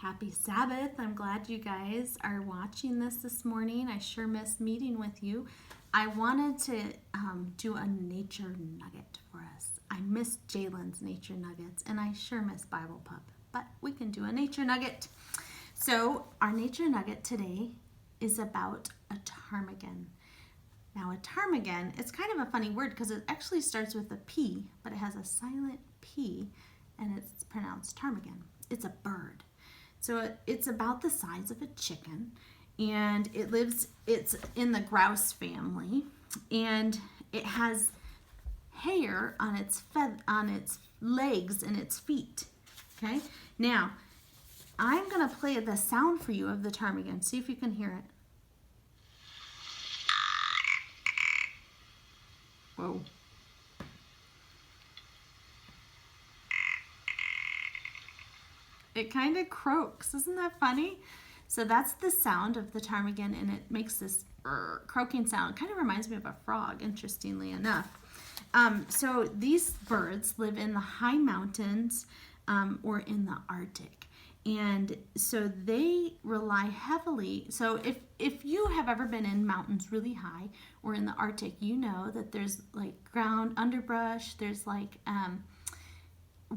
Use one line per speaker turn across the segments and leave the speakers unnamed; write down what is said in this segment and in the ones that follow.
Happy Sabbath. I'm glad you guys are watching this morning. I sure missed meeting with you. I wanted to do a nature nugget for us. I missed Jalen's nature nuggets and I sure miss Bible Pup, but we can do a nature nugget. So our nature nugget today is about a ptarmigan. Now a ptarmigan, it's kind of a funny word because it actually starts with a P, but it has a silent P and it's pronounced ptarmigan. It's a bird. So it's about the size of a chicken, and it's in the grouse family, and it has hair on its legs and its feet. Okay? Now, I'm going to play the sound for you of the ptarmigan. See if you can hear it. Whoa. It kind of croaks. Isn't that funny? So that's the sound of the ptarmigan, and it makes this croaking sound. It kind of reminds me of a frog, interestingly enough. So these birds live in the high mountains or in the Arctic. And so they rely heavily. So if you have ever been in mountains really high or in the Arctic, you know that there's like ground underbrush, there's like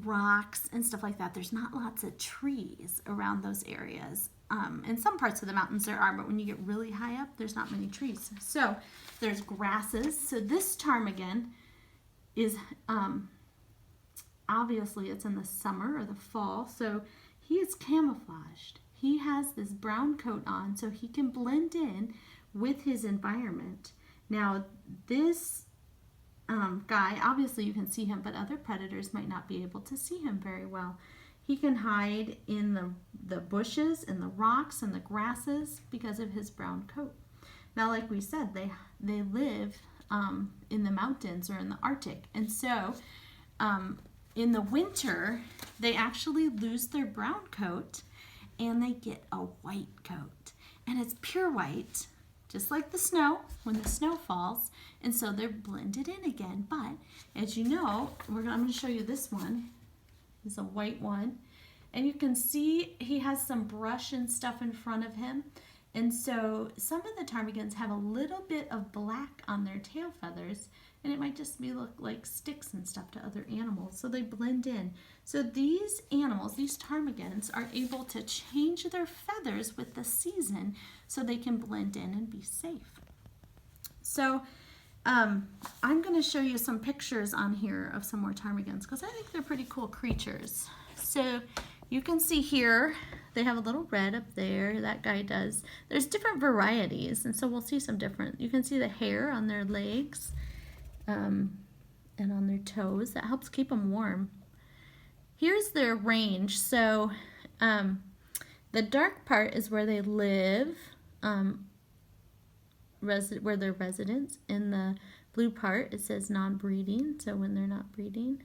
rocks and stuff like that. There's not lots of trees around those areas. In some parts of the mountains there are, but when you get really high up, there's not many trees. So there's grasses. So this ptarmigan is, obviously it's in the summer or the fall, so he is camouflaged. He has this brown coat on so he can blend in with his environment. Now this guy, obviously you can see him, but other predators might not be able to see him very well. He can hide in the bushes and the rocks and the grasses because of his brown coat. Now, like we said, they live in the mountains or in the Arctic, and so in the winter they actually lose their brown coat and they get a white coat, and it's pure white, just like the snow when the snow falls, and so they're blended in again. But as you know, I'm going to show you this one. It's a white one, and you can see he has some brush and stuff in front of him, and so some of the ptarmigans have a little bit of black on their tail feathers, and it might just look like sticks and stuff to other animals, so they blend in. So these animals, these ptarmigans, are able to change their feathers with the season so they can blend in and be safe. So I'm going to show you some pictures on here of some more ptarmigans because I think they're pretty cool creatures. So you can see here they have a little red up there. That guy does. There's different varieties, and so we'll see some different. You can see the hair on their legs and on their toes. That helps keep them warm. Here's their range. So the dark part is where they live, where they're residents. In the blue part it says non-breeding, so when they're not breeding.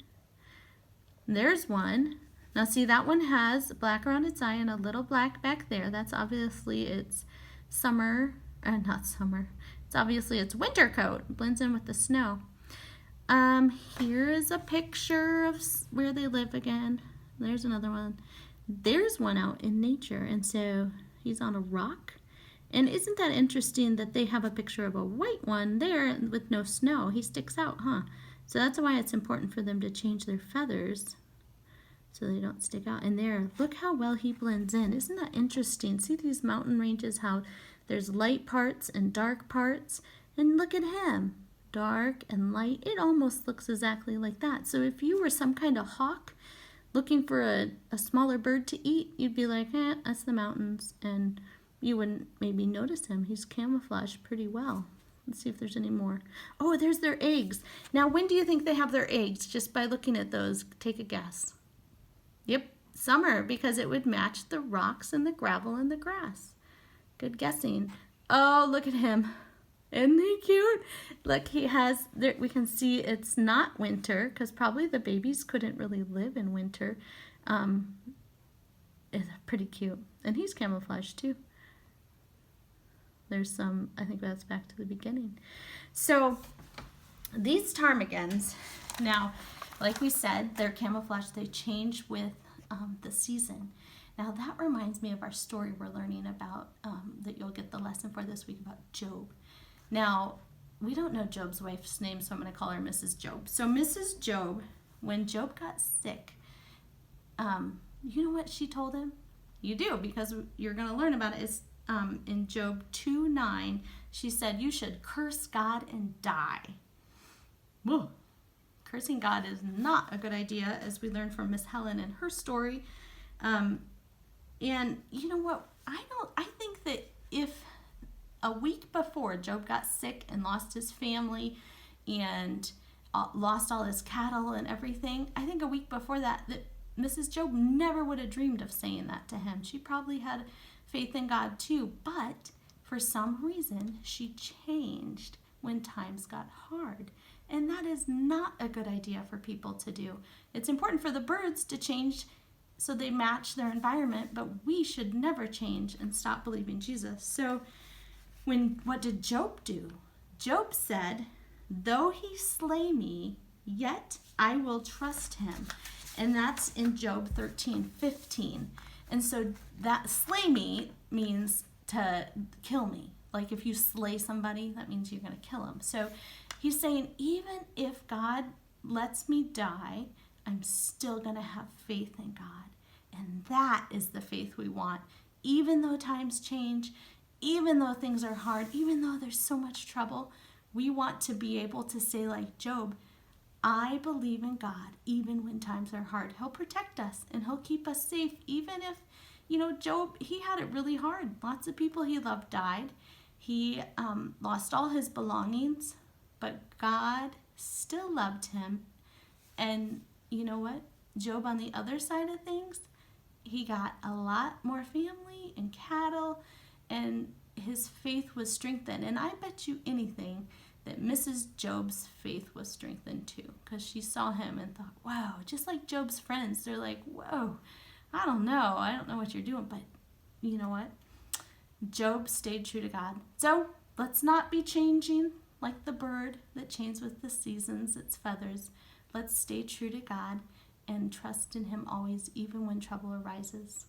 There's one. Now see, that one has black around its eye and a little black back there. That's obviously its summer, not summer. It's obviously its winter coat. It blends in with the snow. Here is a picture of where they live again. There's another one. There's one out in nature, and so he's on a rock. And isn't that interesting that they have a picture of a white one there with no snow? He sticks out, huh? So that's why it's important for them to change their feathers so they don't stick out. And there, look how well he blends in. Isn't that interesting? See these mountain ranges, how there's light parts and dark parts? And look at him, dark and light. It almost looks exactly like that. So if you were some kind of hawk looking for a smaller bird to eat, you'd be like, that's the mountains, and you wouldn't maybe notice him. He's camouflaged pretty well. Let's see if there's any more. Oh, there's their eggs. Now, when do you think they have their eggs? Just by looking at those, take a guess. Yep, summer, because it would match the rocks and the gravel and the grass. Good guessing. Oh, look at him. Isn't he cute? Look, he has, there, we can see it's not winter because probably the babies couldn't really live in winter. It's pretty cute. And he's camouflaged too. There's some, I think that's back to the beginning. So these ptarmigans, now, like we said, they're camouflaged. They change with the season. Now that reminds me of our story we're learning about, that you'll get the lesson for this week about Job. Now, we don't know Job's wife's name, so I'm going to call her Mrs. Job. So Mrs. Job, when Job got sick, you know what she told him? You do, because you're going to learn about it. It's in Job 2:9. She said, you should curse God and die. Whoa. Cursing God is not a good idea, as we learned from Miss Helen in her story. And you know what? I think that if a week before Job got sick and lost his family and lost all his cattle and everything, I think a week before that Mrs. Job never would have dreamed of saying that to him. She probably had faith in God too, but for some reason she changed when times got hard. And that is not a good idea for people to do. It's important for the birds to change so they match their environment, but we should never change and stop believing Jesus. So what did Job do? Job said, though he slay me, yet I will trust him. And that's in Job 13:15. And so that slay me means to kill me. Like if you slay somebody, that means you're going to kill them. So he's saying, even if God lets me die, I'm still going to have faith in God. And that is the faith we want. Even though times change, even though things are hard, even though there's so much trouble, we want to be able to say like Job, I believe in God even when times are hard. He'll protect us and he'll keep us safe. Even if, Job, he had it really hard. Lots of people he loved died. He lost all his belongings, but God still loved him. And you know what? Job, on the other side of things, he got a lot more family and cattle, and his faith was strengthened. And I bet you anything that Mrs. Job's faith was strengthened too, because she saw him and thought, wow, just like Job's friends, they're like, whoa, I don't know what you're doing, but you know what? Job stayed true to God. So let's not be changing like the bird that changes with the seasons, its feathers. Let's stay true to God and trust in him always, even when trouble arises.